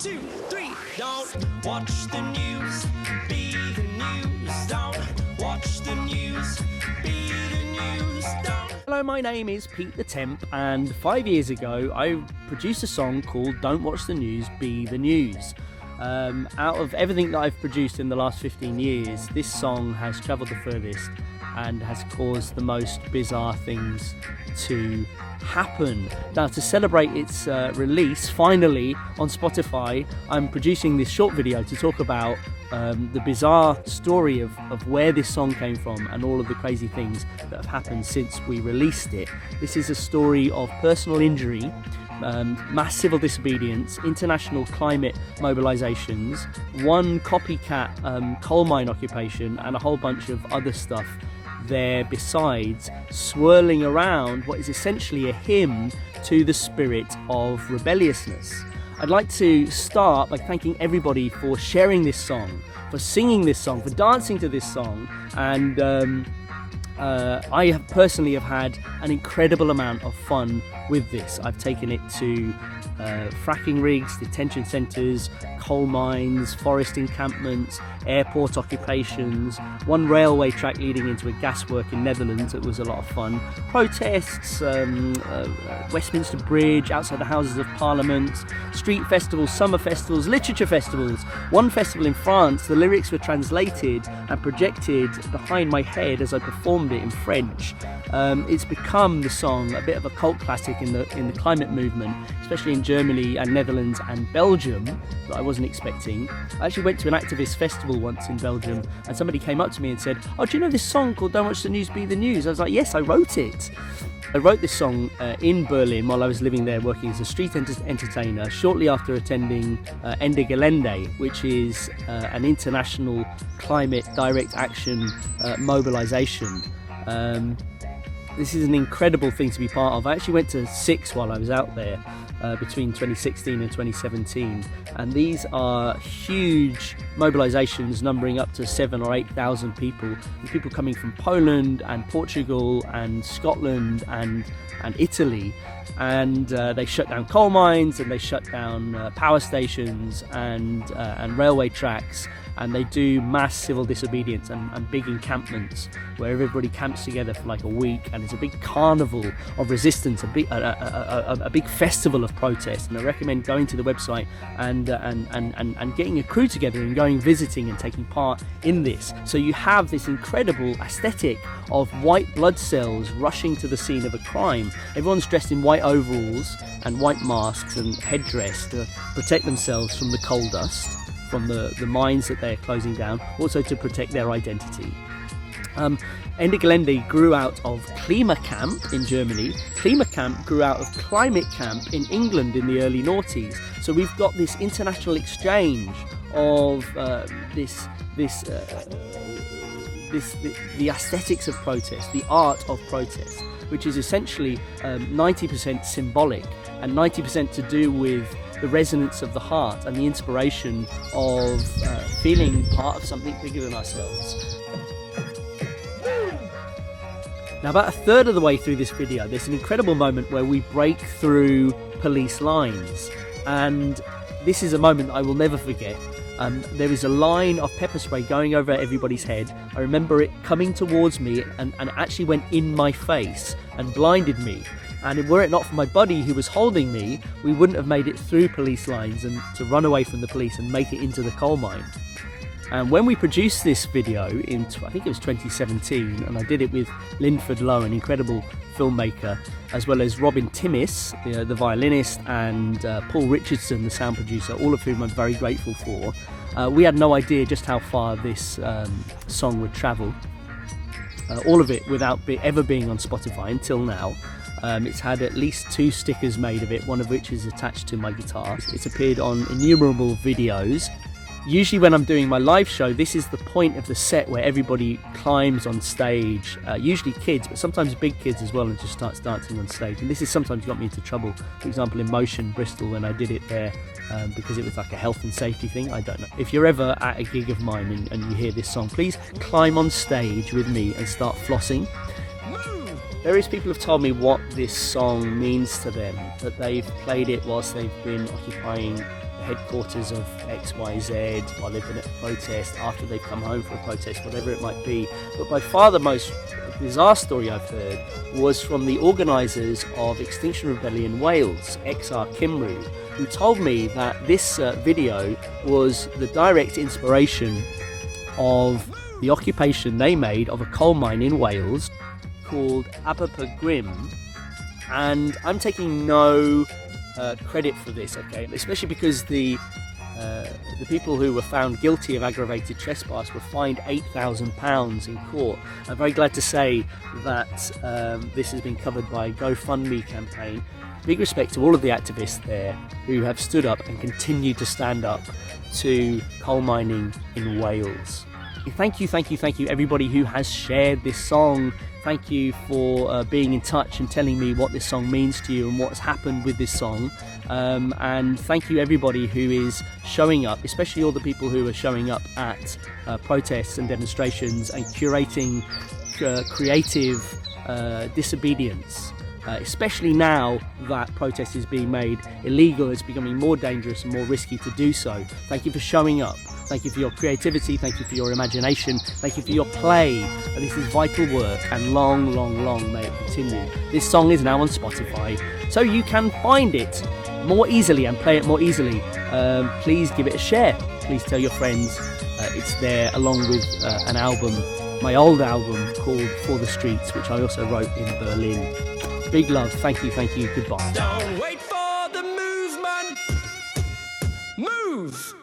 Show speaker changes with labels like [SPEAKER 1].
[SPEAKER 1] 2, 3. Don't watch the news, be the news. Don't watch the news, be the news. Don't.
[SPEAKER 2] Hello, my name is Pete the Temp, and 5 years ago I produced a song called Don't Watch the News, Be the News. Out of everything that I've produced in the last 15 years, this song has travelled the furthest and has caused the most bizarre things to happen. Now, to celebrate its release finally on Spotify, I'm producing this short video to talk about the bizarre story of where this song came from and all of the crazy things that have happened since we released it. This is a story of personal injury, mass civil disobedience, international climate mobilisations, one copycat coal mine occupation, and a whole bunch of other stuff there besides, swirling around what is essentially a hymn to the spirit of rebelliousness. I'd like to start by thanking everybody for sharing this song, for singing this song, for dancing to this song, and I have personally had an incredible amount of fun with this. I've taken it to fracking rigs, detention centres, coal mines, forest encampments, airport occupations, one railway track leading into a gaswork in Netherlands. It was a lot of fun. Protests, Westminster Bridge, outside the Houses of Parliament, street festivals, summer festivals, literature festivals. One festival in France, the lyrics were translated and projected behind my head as I performed it in French. It's become the song a bit of a cult classic in the climate movement, especially in Germany and Netherlands and Belgium, that I wasn't expecting. I actually went to an activist festival once in Belgium, and somebody came up to me and said, "Oh, do you know this song called Don't Watch the News, Be the News?" I was like, "Yes, I wrote it." I wrote this song in Berlin while I was living there working as a street entertainer, shortly after attending Ende Gelaende, which is an international climate direct action mobilisation. This is an incredible thing to be part of. I actually went to 6 while I was out there between 2016 and 2017, and these are huge mobilisations numbering up to 7,000 or 8,000 people, and people coming from Poland and Portugal and Scotland and Italy, and they shut down coal mines and they shut down power stations and railway tracks, and they do mass civil disobedience and big encampments where everybody camps together for like a week, and it's a big carnival of resistance, a big festival of protest. And I recommend going to the website and getting a crew together and going visiting and taking part in this. So you have this incredible aesthetic of white blood cells rushing to the scene of a crime. Everyone's dressed in white overalls and white masks and headdress to protect themselves from the coal dust from the mines that they're closing down, also to protect their identity. Ende Gelaende grew out of Klimacamp in Germany. Klimacamp grew out of Climate Camp in England in the early noughties. So we've got this international exchange of the aesthetics of protest, the art of protest, which is essentially 90% symbolic and 90% to do with the resonance of the heart and the inspiration of feeling part of something bigger than ourselves. Now, about a third of the way through this video, there's an incredible moment where we break through police lines, and this is a moment that I will never forget. There is a line of pepper spray going over everybody's head. I remember it coming towards me and actually went in my face and blinded me. And were it not for my buddy who was holding me, we wouldn't have made it through police lines and to run away from the police and make it into the coal mine. And when we produced this video in, I think it was 2017, and I did it with Lindford, Lowe, an incredible filmmaker, as well as Timmis, the violinist, and Paul Richardson, the sound producer, all of whom I'm very grateful for. We had no idea just how far this song would travel. All of it without ever being on Spotify until now. It's had at least 2 stickers made of it, one of which is attached to my guitar. It's appeared on innumerable videos. Usually when I'm doing my live show, this is the point of the set where everybody climbs on stage, usually kids, but sometimes big kids as well, and just starts dancing on stage. And this has sometimes got me into trouble. For example, in Motion, Bristol, when I did it there, because it was like a health and safety thing. I don't know. If you're ever at a gig of mine and you hear this song, please climb on stage with me and start flossing. Various people have told me what this song means to them, that they've played it whilst they've been occupying headquarters of XYZ while they've been at a protest, after they've come home from a protest, whatever it might be. But by far the most bizarre story I've heard was from the organisers of Extinction Rebellion Wales, XR Cymru, who told me that this video was the direct inspiration of the occupation they made of a coal mine in Wales called Aberpengrym. And I'm taking no credit for this, okay? Especially because the people who were found guilty of aggravated trespass were fined £8,000 in court. I'm very glad to say that this has been covered by a GoFundMe campaign. Big respect to all of the activists there who have stood up and continue to stand up to coal mining in Wales. Thank you everybody who has shared this song. Thank you for being in touch and telling me what this song means to you and what's happened with this song. And thank you everybody who is showing up, especially all the people who are showing up at protests and demonstrations and curating creative disobedience. Especially now that protest is being made illegal, it's becoming more dangerous and more risky to do so. Thank you for showing up. Thank you for your creativity. Thank you for your imagination. Thank you for your play. And this is vital work, and long, long, long may it continue. This song is now on Spotify, so you can find it more easily and play it more easily. Please give it a share. Please tell your friends. It's there along with an album, my old album called For the Streets, which I also wrote in Berlin. Big love. Thank you. Goodbye.
[SPEAKER 1] Don't wait for the movement. Move!